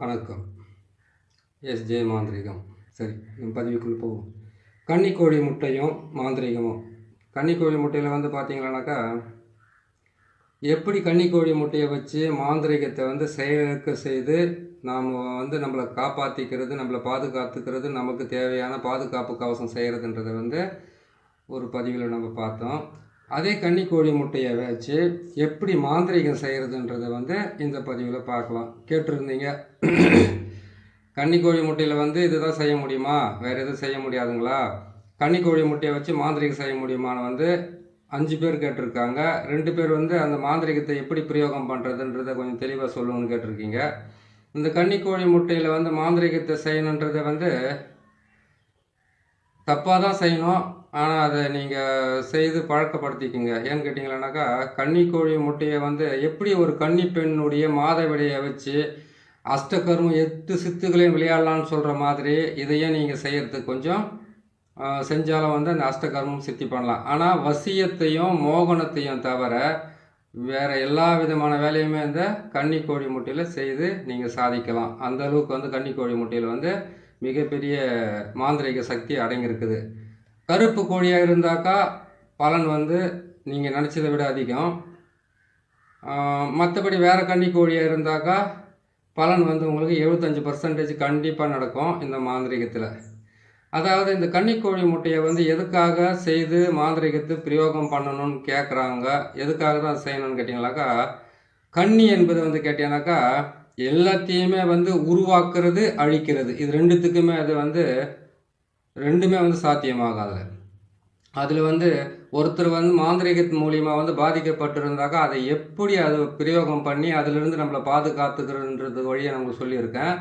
வணக்கம். எஸ்ஜே மாந்திரிகம். சரி, நம்ம பதிவுக்குள் போவோம். கன்னிக்கோழி முட்டையும் மாந்திரிகமும். கன்னிக்கோழி முட்டையில் வந்து பார்த்தீங்கன்னாக்கா, எப்படி கன்னிக்கோழி முட்டையை வச்சு மாந்திரிகத்தை வந்து செயலுக்கு செய்து நாம் வந்து நம்மளை காப்பாற்றிக்கிறது, நம்மளை பாதுகாத்துக்கிறது, நமக்கு தேவையான பாதுகாப்பு கவசம் செய்கிறதுன்றதை வந்து ஒரு பதிவில் நம்ம பார்த்தோம். அதே கன்னிக்கோழி முட்டையை வச்சு எப்படி மாந்திரிகம் செய்கிறதுன்றதை வந்து இந்த பதிவில் பார்க்கலாம். கேட்டிருந்தீங்க, கன்னிக்கோழி முட்டையில் வந்து இதுதான் செய்ய முடியுமா, வேறு எதுவும் செய்ய முடியாதுங்களா, கன்னிக்கோழி முட்டையை வச்சு மாந்திரிகம் செய்ய முடியுமான்னு வந்து 5 பேர் கேட்டிருக்காங்க. 2 பேர் வந்து அந்த மாந்திரிகத்தை எப்படி பிரயோகம் பண்ணுறதுன்றதை கொஞ்சம் தெளிவாக சொல்லணும்னு கேட்டிருக்கீங்க. இந்த கன்னிக்கோழி முட்டையில் வந்து மாந்திரிகத்தை செய்யணுன்றதை வந்து தப்பாக தான் செய்யணும், ஆனால் அதை நீங்கள் செய்து பழக்கப்படுத்திக்கிங்க. ஏன்னு கேட்டிங்களானாக்கா, கன்னிக்கோழி முட்டையை வந்து எப்படி ஒரு கன்னி பெண்ணுடைய மாதவிடையை வச்சு அஷ்டகர்மம் 8 சித்துகளையும் விளையாடலான்னு சொல்கிற மாதிரி இதையே நீங்கள் செய்கிறதுக்கு கொஞ்சம் செஞ்சாலும் வந்து அந்த அஷ்டகர்மம் சித்தி பண்ணலாம். ஆனால் வசியத்தையும் மோகனத்தையும் தவிர வேறு எல்லா விதமான வேலையுமே இந்த கன்னிக்கோழி முட்டையில் செய்து நீங்கள் சாதிக்கலாம். அந்த அளவுக்கு வந்து கன்னிக்கோழி முட்டையில் வந்து மிகப்பெரிய மாந்திரிக சக்தி அடங்கியிருக்குது. கருப்பு கோழியாக இருந்தாக்கா பலன் வந்து நீங்கள் நினச்சதை விட அதிகம். மற்றபடி வேறு கன்னிக்கோழியாக இருந்தாக்கா பலன் வந்து உங்களுக்கு 75% கண்டிப்பாக நடக்கும் இந்த மாந்திரிகத்தில். அதாவது இந்த கன்னிக்கோழி முட்டையை வந்து எதுக்காக செய்து மாந்திரிகத்தை பிரயோகம் பண்ணணும்னு கேட்குறாங்க, எதுக்காக தான் செய்யணும்னு கேட்டிங்கனாக்கா, கன்னி என்பது வந்து கேட்டீங்கன்னாக்கா எல்லாத்தையுமே வந்து உருவாக்குறது, அழிக்கிறது, இது ரெண்டுத்துக்குமே அது வந்து ரெண்டுமே வந்து சாத்தியமாகாது. அதில் வந்து ஒருத்தர் வந்து மாந்திரிகத்தின் மூலியமாக வந்து பாதிக்கப்பட்டிருந்தாக்கா அதை எப்படி அதை பிரயோகம் பண்ணி அதிலிருந்து நம்மளை பாதுகாத்துக்கிறதுன்றது வழியை நமக்கு சொல்லியிருக்கேன்.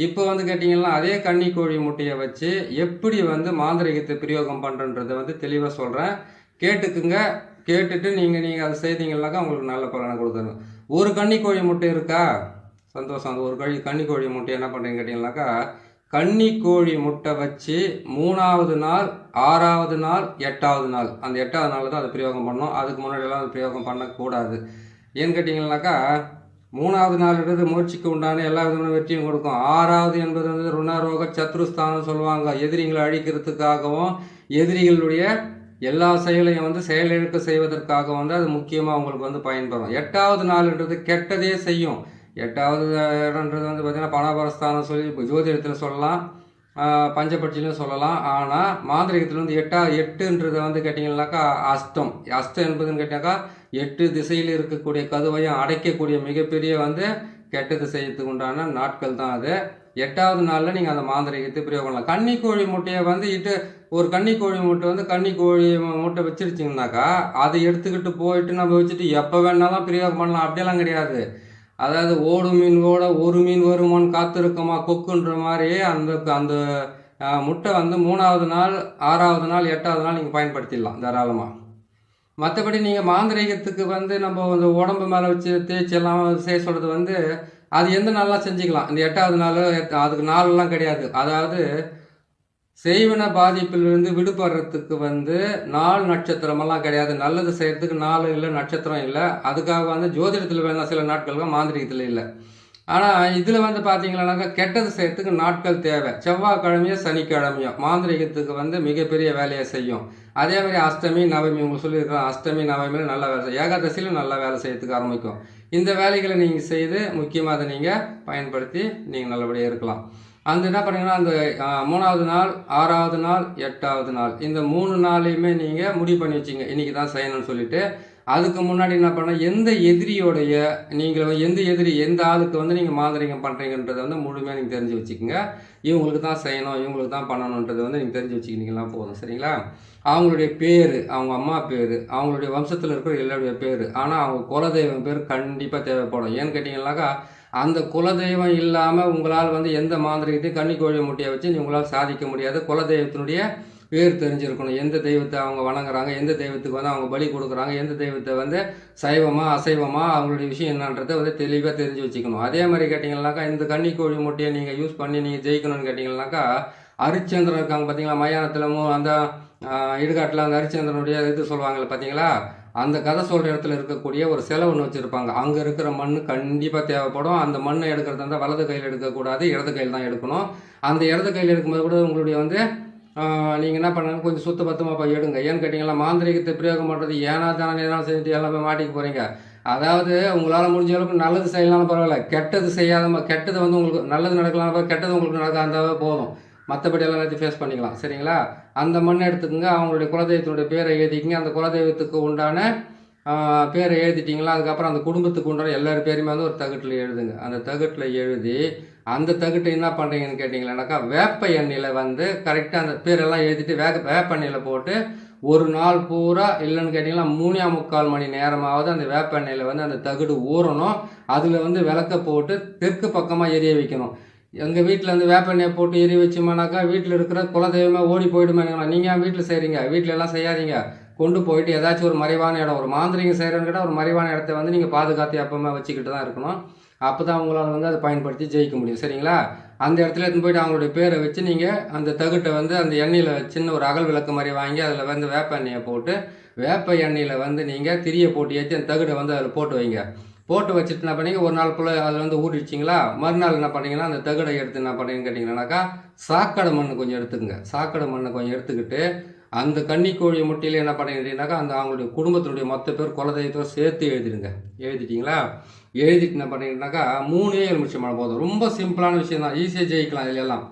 இப்போ வந்து கேட்டிங்கன்னா அதே கன்னிக்கோழி முட்டையை வச்சு எப்படி வந்து மாந்திரிகத்தை பிரயோகம் பண்ணுறன்றதை வந்து தெளிவாக சொல்கிறேன், கேட்டுக்குங்க. கேட்டுட்டு நீங்கள் அதை செய்தீங்கன்னாக்கா உங்களுக்கு நல்ல பலனை கொடுத்துருங்க. ஒரு கன்னிக்கோழி முட்டை இருக்கா, சந்தோஷம். அந்த ஒரு கன்னிக்கோழி முட்டை என்ன பண்ணுறீங்கன்னு கேட்டிங்கன்னாக்கா, கன்னிக்கோழி முட்டை வச்சு 3வது நாள், 6வது நாள், 8வது நாள், அந்த 8வது நாள் தான் அதை பிரயோகம் பண்ணணும். அதுக்கு முன்னாடியெல்லாம் அது பிரயோகம் பண்ணக்கூடாது. ஏன்னு கேட்டிங்கன்னாக்கா, 3வது நாள்ன்றது முயற்சிக்கு உண்டான எல்லா விதமான வெற்றியும் கொடுக்கும். 6வது என்பது வந்து ருணரோக சத்ருஸ்தானம் சொல்லுவாங்க. எதிரிகளை அழிக்கிறதுக்காகவும் எதிரிகளுடைய எல்லா செயலையும் வந்து செயலிழக்க செய்வதற்காக வந்து அது முக்கியமாக உங்களுக்கு வந்து பயன்படும். 8வது நாள்ன்றது கெட்டதே செய்யும். 8வது இடம்ன்றது வந்து பார்த்திங்கன்னா பணபரஸ்தானம் சொல்லி ஜோதிடத்தில் சொல்லலாம், பஞ்சபட்சிலையும் சொல்லலாம். ஆனால் மாந்திரிகத்தில் வந்து 8ன்றது வந்து கேட்டிங்கன்னாக்கா அஷ்டம். அஷ்டம் என்பதுன்னு கேட்டாக்கா 8 திசையில் இருக்கக்கூடிய கதவையும் அடைக்கக்கூடிய மிகப்பெரிய வந்து கெட்டது செய்யறதுக்கு உண்டான நாட்கள் தான் அது. 8வது நாளில் நீங்கள் அந்த மாந்திரிகத்தை பிரயோகம் பண்ணலாம். கன்னிக்கோழி முட்டையை வந்து ஒரு கன்னிக்கோழி முட்டை வந்து கன்னிக்கோழி முட்டை வச்சிருச்சிங்கனாக்கா அதை எடுத்துக்கிட்டு போயிட்டு நம்ம வச்சுட்டு எப்போ வேணாலும் பிரயோகம் பண்ணலாம், அப்படியெல்லாம் கிடையாது. அதாவது ஓடும் மீன் ஓட ஒரு மீன் வருமானு காத்திருக்குமா கொக்குன்ற மாதிரி அந்த முட்டை வந்து 3வது நாள், 6வது நாள், 8வது நாள் நீங்கள் பயன்படுத்திடலாம் தாராளமாக. மற்றபடி நீங்கள் மாந்திரிகத்துக்கு வந்து நம்ம இந்த உடம்பு மேலே வச்சு தேய்ச்செல்லாம் செய்ய சொல்கிறது வந்து அது எந்த நாளெலாம் செஞ்சுக்கலாம். இந்த 8வது நாள் அதுக்கு நாளெல்லாம் கிடையாது. அதாவது செய்வன பாதிப்பிலிருந்து விடுபடுறதுக்கு வந்து நாள் நட்சத்திரமெல்லாம் கிடையாது. நல்லது செய்கிறதுக்கு நாள் இல்லை, நட்சத்திரம் இல்லை. அதுக்காக வந்து ஜோதிடத்தில் வேணால் சில நாட்களுக்கு மாந்திரிகத்தில் இல்லை. ஆனால் இதில் வந்து பார்த்தீங்கன்னாக்கா கெட்டது செய்கிறதுக்கு நாட்கள் தேவை. செவ்வாய்க்கிழமையோ சனிக்கிழமையோ மாந்திரிகத்துக்கு வந்து மிகப்பெரிய வேலையை செய்யும். அதே மாதிரி அஷ்டமி நவமி உங்களுக்கு சொல்லியிருக்கிறோம். அஷ்டமி நவமியில் நல்ல வேலை செய்யும், ஏகாதசியிலும் நல்ல வேலை செய்யறதுக்கு ஆரம்பிக்கும். இந்த வேலைகளை நீங்கள் செய்து முக்கியமாக அதை நீங்கள் பயன்படுத்தி நீங்கள் நல்லபடியாக இருக்கலாம். அந்த என்ன பண்ணுங்கன்னா அந்த 3வது நாள், 6வது நாள், 8வது நாள், இந்த 3 நாளையுமே நீங்கள் முடிவு பண்ணி வச்சிங்க இன்றைக்கி தான் செய்யணும்னு சொல்லிவிட்டு. அதுக்கு முன்னாடி என்ன பண்ணால் எந்த எதிரியோடைய நீங்கள் எந்த ஆளுக்கு வந்து நீங்கள் மாந்திரிகம் பண்ணுறீங்கன்றதை வந்து முழுமையாக நீங்கள் தெரிஞ்சு வச்சுக்கோங்க. இவங்களுக்கு தான் செய்யணும், இவங்களுக்கு தான் பண்ணணுன்றதை வந்து நீங்கள் தெரிஞ்சு வச்சுக்கிட்டீங்கன்னா போதும். சரிங்களா? அவங்களுடைய பேர், அவங்க அம்மா பேர், அவங்களுடைய வம்சத்தில் இருக்கிற எல்லாருடைய பேர், ஆனால் அவங்க குலதெய்வம் பேர் கண்டிப்பாக தேவைப்படும். ஏன்னு கேட்டிங்கன்னாக்கா அந்த குலதெய்வம் இல்லாமல் உங்களால் வந்து எந்த மாந்திரிகத்தையும் கன்னிக்கோழி முட்டையை வச்சு உங்களால் சாதிக்க முடியாது. குலதெய்வத்தினுடைய பேர் தெரிஞ்சிருக்கணும். எந்த தெய்வத்தை அவங்க வணங்குறாங்க, எந்த தெய்வத்துக்கு வந்து அவங்க பலி கொடுக்குறாங்க, எந்த தெய்வத்தை வந்து சைவமா அசைவமா அவங்களுடைய விஷயம் என்னன்றதை வந்து தெளிவாக தெரிஞ்சு வச்சுக்கணும். அதே மாதிரி கேட்டிங்கன்னாக்கா இந்த கன்னிக்கோழி முட்டையை நீங்கள் யூஸ் பண்ணி நீங்கள் ஜெயிக்கணும்னு கேட்டிங்கன்னாக்கா, ஹரிச்சந்திரன் இருக்காங்க பார்த்தீங்களா, மயானத்தில் அந்த இடுகாட்டில் அந்த ஹரிச்சந்திரனுடைய இது சொல்லுவாங்கள்ல பார்த்தீங்களா, அந்த கதை சொல்கிற இடத்துல இருக்கக்கூடிய ஒரு செலவு ஒன்று வச்சுருப்பாங்க. அங்கே இருக்கிற மண் கண்டிப்பாக தேவைப்படும். அந்த மண்ணை எடுக்கிறதா இருந்தால் வலது கையில் எடுக்கக்கூடாது, இடது கையில் தான் எடுக்கணும். அந்த இடது கையில் எடுக்கும்போது கூட உங்களுடைய வந்து நீங்கள் என்ன பண்ணுங்க, கொஞ்சம் சுத்த பத்தமாக போய் எடுங்க. ஏன்னு கேட்டிங்களா, மாந்திரிகத்தை பிரயோகம் பண்ணுறது ஏனா தானே ஏனா செஞ்சுட்டு எல்லாமே மாட்டிக்க போகிறீங்க. அதாவது உங்களால் முடிஞ்ச அளவுக்கு நல்லது செய்யலாம்னு பரவாயில்ல, கெட்டது செய்யாத கெட்டது வந்து உங்களுக்கு நல்லது நடக்கலாம், கெட்டது உங்களுக்கு நடக்காதாவே போதும். மற்றபடி எல்லாம் எல்லாத்தையும் ஃபேஸ் பண்ணிக்கலாம். சரிங்களா? அந்த மண்ணை எடுத்துக்கோங்க, அவங்களுடைய குலதெய்வத்தினுடைய பேரை எழுதிக்கிங்க. அந்த குலதெய்வத்துக்கு உண்டான பேரை எழுதிட்டிங்களா, அதுக்கப்புறம் அந்த குடும்பத்துக்கு உண்டான எல்லார் பேருமே வந்து ஒரு தகட்டில் எழுதுங்க. அந்த தகட்டில் எழுதி அந்த தகட்டை என்ன பண்ணுறீங்கன்னு கேட்டிங்களானாக்கா, வேப்ப எண்ணெயில் வந்து கரெக்டாக அந்த பேரெல்லாம் எழுதிட்டு வேப்ப எண்ணெயில் போட்டு ஒரு நாள் பூரா இல்லைன்னு கேட்டிங்கன்னா 3.25 மணி நேரமாவது அந்த வேப்ப எண்ணெயில் வந்து அந்த தகடு ஊறணும். அதில் வந்து விளக்க போட்டு தெற்கு பக்கமாக எரிய வைக்கணும். எங்கள் வீட்டில் வந்து வேப்ப எண்ணெயை போட்டு எரிய வச்சோம்னாக்கா வீட்டில் இருக்கிற குலதெய்வமே ஓடி போயிடுமே. நீங்கள் ஏன் வீட்டில் செய்கிறீங்க? வீட்டில் எல்லாம் செய்யாதீங்க. கொண்டு போயிட்டு ஏதாச்சும் ஒரு மறைவான இடம், ஒரு மாந்திரிகம் செய்கிறேன்னு கேட்டால் ஒரு மறைவான இடத்த வந்து நீங்கள் பாதுகாத்து எப்பவுமே வச்சுக்கிட்டு தான் இருக்கணும். அப்போ தான் அவங்களால வந்து அதை பயன்படுத்தி ஜெயிக்க முடியும். சரிங்களா? அந்த இடத்துல எடுத்துன்னு போயிட்டு அவங்களுடைய பேரை வச்சு நீங்கள் அந்த தகட்டை வந்து அந்த எண்ணெயில் சின்ன ஒரு அகல் விளக்கு மாதிரி வாங்கி அதில் வந்து வேப்ப எண்ணெயை போட்டு வேப்ப எண்ணெயில் வந்து நீங்கள் திரியை போட்டு ஏற்றி அந்த தகட்டை வந்து அதில் போட்டு வைங்க. போட்டு வச்சுட்டு என்ன பண்ணீங்க, ஒரு நாள் போல் அதில் வந்து ஊறிடுச்சிங்களா, மறுநாள் என்ன பண்ணீங்கன்னா அந்த தகடை எடுத்து என்ன பண்ணீங்கன்னு கேட்டிங்கன்னாக்கா, சாக்கடை மண் கொஞ்சம் எடுத்துக்கங்க. சாக்கடை மண்ணை கொஞ்சம் எடுத்துக்கிட்டு அந்த கன்னிக்கோழி முட்டையில் என்ன பண்ணிக்கிட்டீங்கன்னாக்கா, அந்த அவங்களுடைய குடும்பத்தினுடைய மொத்த பேர் குலதெய்வத்தோடு சேர்த்து எழுதிடுங்க. எழுதிட்டிங்களா? எழுதிட்டு என்ன பண்ணிக்கிட்டீங்கன்னாக்கா 3 எலுமிச்சம்பழம் போதும். ரொம்ப சிம்பிளான விஷயம் தான், ஈஸியாக ஜெயிக்கலாம். இதில் எல்லாம்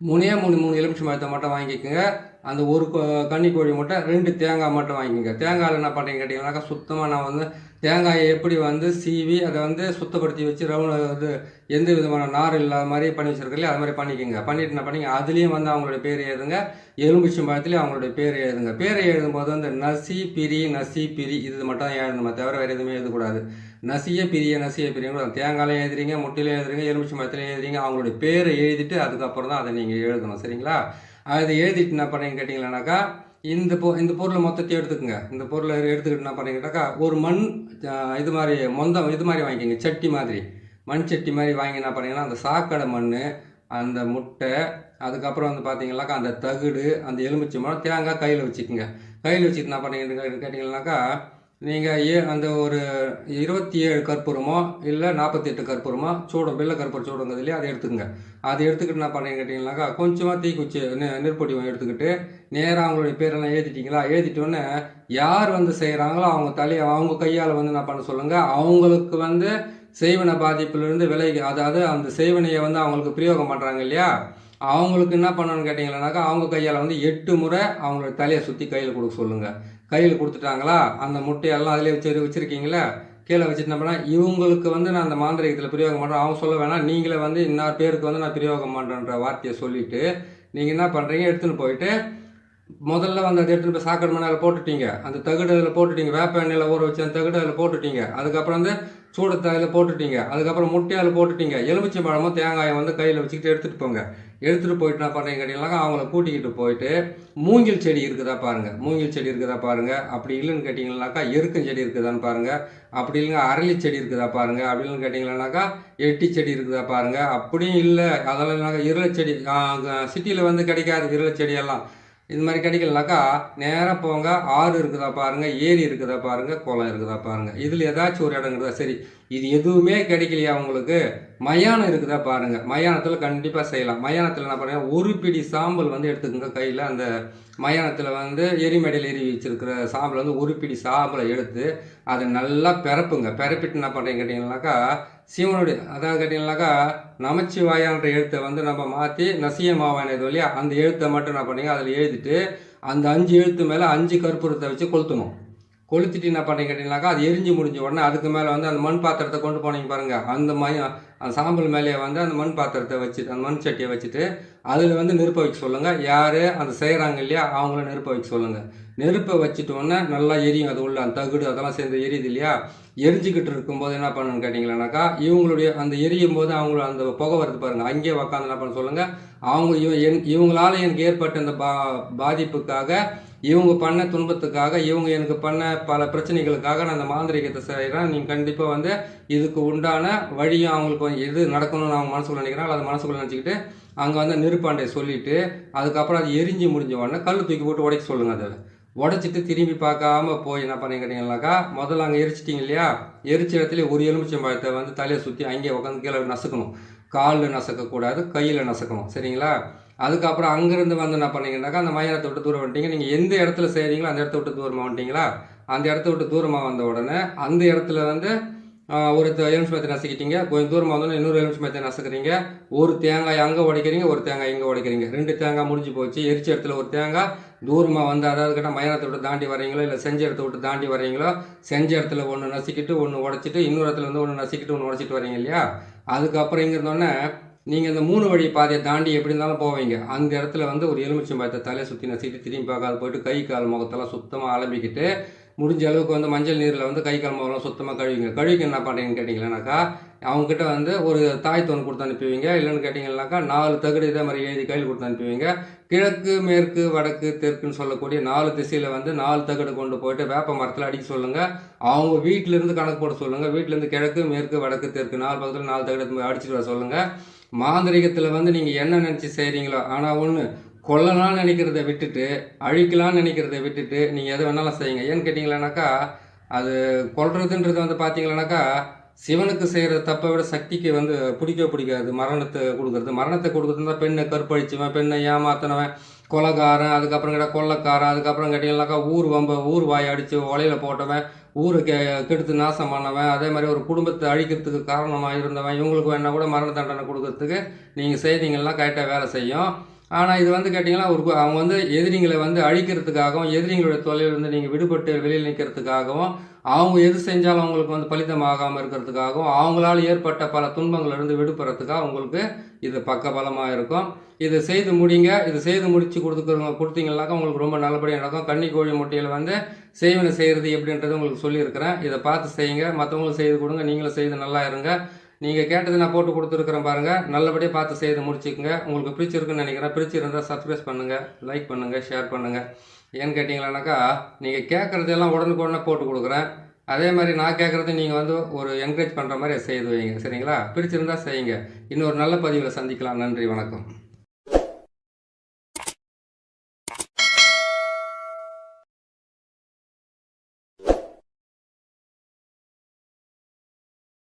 3 எலுமிச்சம்பழத்தை மட்டும் வாங்கிக்கோங்க. அந்த ஒரு கன்னிக்கோழி முட்டை, 2 தேங்காய் மட்டும் வாங்கிக்கோங்க. தேங்காயில் என்ன பண்ணுறீங்க கேட்டிங்கன்னாக்கா, சுத்தமாக நான் வந்து தேங்காயை எப்படி வந்து சீவி அதை வந்து சுத்தப்படுத்தி வச்சு இது எந்த விதமான நார் இல்லாத மாதிரி பண்ணி வச்சுருக்கலையே அது மாதிரி பண்ணிக்கோங்க. பண்ணிவிட்டு என்ன பண்ணிங்க, அதுலேயும் வந்து அவங்களுடைய பேர் எழுதுங்க. எலுமிச்சம்பழத்துலேயும் அவங்களுடைய பேர் எழுதுங்க. பேரை எழுதும்போது வந்து நசி பிரி இது மட்டும் தான் எழுதணுமே தவிர வேறு எதுவுமே எழுதக்கூடாது. நசிய பிரிய தேங்காயிலையும் எழுதுறீங்க, முட்டையிலையும் எழுதுறீங்க, எலுமிச்சம்பழத்துலையும் எழுதுறீங்க. அவங்களுடைய பேரை எழுதிட்டு அதுக்கப்புறம் தான் அதை நீங்கள் எழுதணும். சரிங்களா? அதை எழுதிட்டு என்ன பண்ணீங்க கேட்டிங்களானாக்கா, இந்த பொருளை மொத்தத்தையும் எடுத்துக்கோங்க. இந்த பொருளை எடுத்துக்கிட்டு என்ன பண்ணீங்கன்னாக்கா, ஒரு மண் இது மாதிரி இது மாதிரி வாங்கிக்கோங்க. சட்டி மாதிரி, மண் சட்டி மாதிரி வாங்கி என்ன பண்ணீங்கன்னா, அந்த சாக்கடை மண், அந்த முட்டை, அதுக்கப்புறம் வந்து பார்த்தீங்கன்னாக்கா அந்த தகுடு, அந்த எலுமிச்சம்பழம், தேங்காய் கையில் வச்சுக்கோங்க. கையில் வச்சுட்டு என்ன பண்ணீங்கன்னு கேட்டிங்கன்னாக்கா, நீங்கள் அந்த ஒரு 27 கற்பூரமோ இல்லை 48 கற்பூரமோ சூடம், வெள்ளை கற்பூரம் சூடங்கிறது இல்லையா, அதை எடுத்துக்கோங்க. அதை எடுத்துக்கிட்டு என்ன பண்ணீங்க கேட்டிங்கனாக்கா, கொஞ்சமாக தீக்குச்சி நெருப்பொடி எடுத்துக்கிட்டு நேராக அவங்களுடைய பேரெல்லாம் எழுதிட்டிங்களா, எழுதிட்டோன்னே யார் வந்து செய்கிறாங்களோ அவங்க கையால் வந்து என்ன பண்ண சொல்லுங்கள். அவங்களுக்கு வந்து செய்வன பாதிப்பிலிருந்து விலகி, அதாவது அந்த செய்வனையை வந்து அவங்களுக்கு பிரயோகம் பண்ணுறாங்க இல்லையா, அவங்களுக்கு என்ன பண்ணணும்னு கேட்டிங்கன்னாக்கா, அவங்க கையால் வந்து 8 முறை அவங்களோட தலையை சுற்றி கையில் கொடுக்க சொல்லுங்கள். கையில் கொடுத்துட்டாங்களா, அந்த முட்டையெல்லாம் அதிலே வச்சுருக்கீங்களா, கீழே வச்சுட்டு என்ன பண்ணால், இவங்களுக்கு வந்து நான் அந்த மாந்திரிகத்தில் பிரயோகம் பண்ணுறேன் அவங்க சொல்ல வேணாம், நீங்களே வந்து இன்னார் பேருக்கு வந்து நான் பிரயோகம் பண்ணுறேன்ற வார்த்தையை சொல்லிவிட்டு நீங்கள் என்ன பண்ணுறீங்க, எடுத்துன்னு போயிட்டு முதல்ல வந்து அதை எடுத்துகிட்டு போய் சாக்கடை மண்ணில் போட்டுட்டீங்க. அந்த தகடு அதில் போட்டுட்டீங்க. வேப்ப எண்ணெயில் ஊற வச்சு அந்த தகடு அதில் போட்டுட்டீங்க. அதுக்கப்புறம் வந்து சூடத்தை அதில் போட்டுட்டீங்க. அதுக்கப்புறம் முட்டையால் போட்டுட்டீங்க. எலுமிச்சம்பழமும் தேங்காயம் வந்து கையில் வச்சுக்கிட்டு எடுத்துகிட்டு போங்க. எடுத்துகிட்டு போயிட்டு என்ன பண்ணுறீங்க கேட்டிங்கனாக்கா, அவங்கள கூட்டிக்கிட்டு போயிட்டு மூங்கில் செடி இருக்குதா பாருங்கள். மூங்கில் செடி இருக்குதா பாருங்கள். அப்படி இல்லைன்னு கேட்டிங்கன்னாக்கா எருக்கஞ்செடி இருக்குதான்னு பாருங்கள். அப்படி இல்லைங்க அரளி செடி இருக்குதா பாருங்கள். அப்படி இல்லைன்னு கேட்டிங்கன்னாக்கா எட்டி செடி இருக்குதா பாருங்கள். அப்படியும் இல்லை அதெல்லாம் இல்லைனாக்கா இருளை செடி, சிட்டியில் வந்து கிடைக்காது இருளை செடியெல்லாம். இது மாதிரி கிடைக்கலனாக்கா நேராக போங்க. ஆறு இருக்குதா பாருங்கள், ஏரி இருக்குதா பாருங்கள், குளம் இருக்குதா பாருங்கள். இதில் ஏதாச்சும் ஒரு இடங்கிறதா சரி. இது எதுவுமே கிடைக்கலையா உங்களுக்கு, மயானம் இருக்குதா பாருங்கள். மயானத்தில் கண்டிப்பாக செய்யலாம். மயானத்தில் என்ன பண்ணுங்க, ஒரு பிடி சாம்பல் வந்து எடுத்துக்கோங்க கையில். அந்த மயானத்தில் வந்து எரிமடையில் எரி வச்சிருக்கிற சாம்பல் வந்து ஒரு பிடி சாம்பலை எடுத்து அதை நல்லா பிறப்புங்க. பிறப்பிட்டு என்ன பண்ணுறீங்க கேட்டிங்கன்னாக்கா, சிவனுடைய அதாவது கேட்டிங்கனாக்கா நமச்சிவாயான்ற எழுத்தை வந்து நம்ம மாற்றி நசியமாவான இது இல்லையா, அந்த எழுத்தை மட்டும் என்ன பண்ணீங்க அதில் எழுதிட்டு அந்த 5 எழுத்து மேலே 5 கற்பூரத்தை வச்சு கொளுத்தணும். கொளுத்திட்டு என்ன பண்ணீங்க கேட்டிங்கனாக்கா, அது எரிஞ்சு முடிஞ்ச உடனே அதுக்கு மேலே வந்து அந்த மண் பாத்திரத்தை கொண்டு போனீங்க பாருங்கள். அந்த சாம்பல் மேலேயே வந்து அந்த மண் பாத்திரத்தை வச்சுட்டு அந்த மண் சட்டியை வச்சுட்டு அதில் வந்து நெருப்பை வைக்க சொல்லுங்கள். யார் அந்த செய்கிறாங்க இல்லையா அவங்கள நெருப்பை வைக்க சொல்லுங்கள். நெருப்பை வச்சுட்டோன்னே நல்லா எரியும். அது உள்ள அந்த தகுடு அதெல்லாம் சேர்ந்து எரியுது இல்லையா, எரிஞ்சிக்கிட்டு இருக்கும்போது என்ன பண்ணணும்னு கேட்டிங்களானாக்கா, இவங்களுடைய அந்த எரியும் போது அவங்கள அந்த புகை வருது பாருங்கள், அங்கேயே உக்காந்து என்ன பண்ண சொல்லுங்கள். அவங்க இவங்களால் எனக்கு ஏற்பட்ட இந்த பாதிப்புக்காக, இவங்க பண்ண துன்பத்துக்காக, இவங்க எனக்கு பண்ண பல பிரச்சனைகளுக்காக நான் அந்த மாந்திரிகத்தை செய்கிறேன். நீங்கள் கண்டிப்பாக வந்து இதுக்கு உண்டான வழியும் அவங்களுக்கு எது நடக்கணும்னு அவங்க மனசுக்குள்ள நினைக்கிறாங்க அதை மனசுக்குள்ள நினச்சிக்கிட்டு அங்கே வந்து நெருப்பாண்டையை சொல்லிவிட்டு அதுக்கப்புறம் அது எரிஞ்சு முடிஞ்ச உடனே கல் தூக்கி போட்டு உடைக்க சொல்லுங்கள். அதை உடச்சிட்டு திரும்பி பார்க்காம போய் என்ன பண்ணி கேட்டிங்கனாக்கா, முதல்ல அங்கே எரிச்சிட்டிங்க இல்லையா, எரிச்ச இடத்துல ஒரு எலுமிச்சம்பழத்தை வந்து தலையை சுற்றி அங்கேயே உட்காந்து கீழே நசுக்கணும். காலில் நசுக்கக்கூடாது, கையில் நசுக்கணும். சரிங்களா? அதுக்கப்புறம் அங்கேருந்து வந்து என்ன பண்ணீங்கன்னாக்கா, அந்த மயானத்தை விட்டு தூரம் வந்துட்டீங்க. நீங்கள் எந்த இடத்துல செய்கிறீங்களோ அந்த இடத்த விட்டு தூரமாக வந்துட்டீங்களா, அந்த இடத்த விட்டு தூரமாக வந்த உடனே அந்த இடத்துல வந்து ஒரு எலுமிச்சம்பழத்தை நசுக்கிட்டீங்க. கொஞ்சம் தூரமாக வந்தோடனே இன்னொரு எலுமிச்சம்பழத்தை நசுக்கிறீங்க. ஒரு தேங்காய் அங்கே உடைக்கிறீங்க, ஒரு தேங்காய் இங்கே உடைக்கிறீங்க. 2 தேங்காய் முடிஞ்சு போச்சு. எரிச்ச இடத்துல ஒரு தேங்காய், தூரமாக வந்து அதாவது கேட்டால் மயானத்தை விட்டு தாண்டி வரீங்களோ, இல்லை செஞ்ச இடத்த விட்டு தாண்டி வரீங்களோ, செஞ்ச இடத்துல ஒன்று நசுக்கிட்டு ஒன்று உடைச்சிட்டு, இன்னொரு இடத்துல வந்து ஒன்று நசுக்கிட்டு ஒன்று உடைச்சிட்டு வரீங்க இல்லையா, அதுக்கப்புறம் இங்கே இருந்தோடனே நீங்கள் இந்த 3 வழி பாதையை தாண்டி எப்படி இருந்தாலும் போவீங்க. அந்த இடத்துல வந்து ஒரு எலுமிச்சம்பழத்தை தலையை சுற்றி நசுக்கிட்டு திரும்பி பார்க்காத போயிட்டு கை கால் முகத்தெல்லாம் சுத்தமாக அலம்பிக்கிட்டு, முடிஞ்ச அளவுக்கு வந்து மஞ்சள் நீரில் வந்து கை கால் முகம்லாம் சுத்தமாக கழுவிங்க. கழுவிக்கு என்ன பண்ணுறீங்கன்னு கேட்டிங்கன்னாக்கா, அவங்ககிட்ட வந்து ஒரு தாயத்து ஒன்று கொடுத்து அனுப்புவீங்க. இல்லைன்னு கேட்டிங்கன்னாக்கா 4 தகடு இதே மாதிரி எழுதி கையில் கொடுத்து அனுப்புவீங்க. கிழக்கு, மேற்கு, வடக்கு, தெற்குன்னு சொல்லக்கூடிய 4 திசையில் வந்து 4 தகடு கொண்டு போயிட்டு வேப்ப மரத்தில் அடிக்க சொல்லுங்கள். அவங்க வீட்டிலேருந்து கணக்கு போட சொல்லுங்கள். வீட்டிலேருந்து கிழக்கு, மேற்கு, வடக்கு, தெற்கு 4 பக்கத்தில் 4 தகடு அடிச்சுட்டு வர சொல்லுங்கள். மாந்திரிகத்தில் வந்து நீங்கள் என்ன நினச்சி செய்கிறீங்களோ, ஆனால் ஒன்று கொல்லலாம்னு நினைக்கிறத விட்டுட்டு, அழிக்கலாம்னு நினைக்கிறத விட்டுட்டு, நீங்கள் எதை வேணாலும் செய்யுங்க. ஏன்னு கேட்டிங்களானாக்கா, அது கொல்றதுன்றது வந்து பார்த்தீங்களானாக்கா, சிவனுக்கு செய்கிற தப்பை விட சக்திக்கு வந்து பிடிக்காது. மரணத்தை கொடுக்குறதுனா பெண்ணை கற்பழிச்சவன், பெண்ணை ஏமாத்தினவன், கொலைகாரன், அதுக்கப்புறம் கேட்டால் கொள்ளைக்காரன், அதுக்கப்புறம் கேட்டிங்கனாக்கா ஊர் வாயை அடித்து ஒலையில் போட்டவன், ஊரை கெடுத்து நாசம் பண்ணவன், அதே மாதிரி ஒரு குடும்பத்தை அழிக்கிறதுக்கு காரணமாக இருந்தவன், இவங்களுக்கு வேணால் கூட மரண தண்டனை கொடுக்கறதுக்கு நீங்கள் செய்தீங்கன்னா கரெக்டாக வேலை செய்யும். ஆனால் இது வந்து கேட்டிங்கன்னா அவங்க வந்து எதிரிங்களை வந்து அழிக்கிறதுக்காகவும், எதிரிங்களுடைய தொல்லையிலிருந்து நீங்கள் விடுபட்டு வெளியில் நிற்கிறதுக்காகவும், அவங்க எது செஞ்சாலும் அவங்களுக்கு வந்து பலிதமாகாமல் இருக்கிறதுக்காகவும், அவங்களால ஏற்பட்ட பல துன்பங்களிலிருந்து விடுபடுறதுக்காக உங்களுக்கு இது பக்கபலமாக இருக்கும். இதை செய்து முடிங்க. இது செய்து முடித்து கொடுத்தீங்கன்னாக்கா உங்களுக்கு ரொம்ப நல்லபடியாக நடக்கும். கன்னிக்கோழி முட்டையில் வந்து செய்வனை செய்கிறது எப்படின்றது உங்களுக்கு சொல்லியிருக்கிறேன். இதை பார்த்து செய்யுங்க. மற்றவங்களுக்கு செய்து கொடுங்க. நீங்களும் செய்து நல்லா இருங்க. நீங்கள் கேட்டது நான் போட்டு கொடுத்துருக்குறேன் பாருங்கள். நல்லபடியாக பார்த்து செய்து முடிச்சுக்குங்க. உங்களுக்கு பிடிச்சிருக்குன்னு நினைக்கிறேன். பிடிச்சிருந்தால் சப்ஸ்கிரைப் பண்ணுங்கள், லைக் பண்ணுங்கள், ஷேர் பண்ணுங்கள். ஏன்னு கேட்டிங்களானாக்கா, நீங்கள் கேட்குறதெல்லாம் உடனுக்குடனே போட்டு கொடுக்குறேன். அதே மாதிரி நான் கேட்குறது நீங்கள் வந்து ஒரு என்கரேஜ் பண்ணுற மாதிரி செய்து வைங்க. சரிங்களா? பிடிச்சிருந்தால் செய்யுங்க. இன்னொரு நல்ல பதிவில் சந்திக்கலாம். நன்றி, வணக்கம்.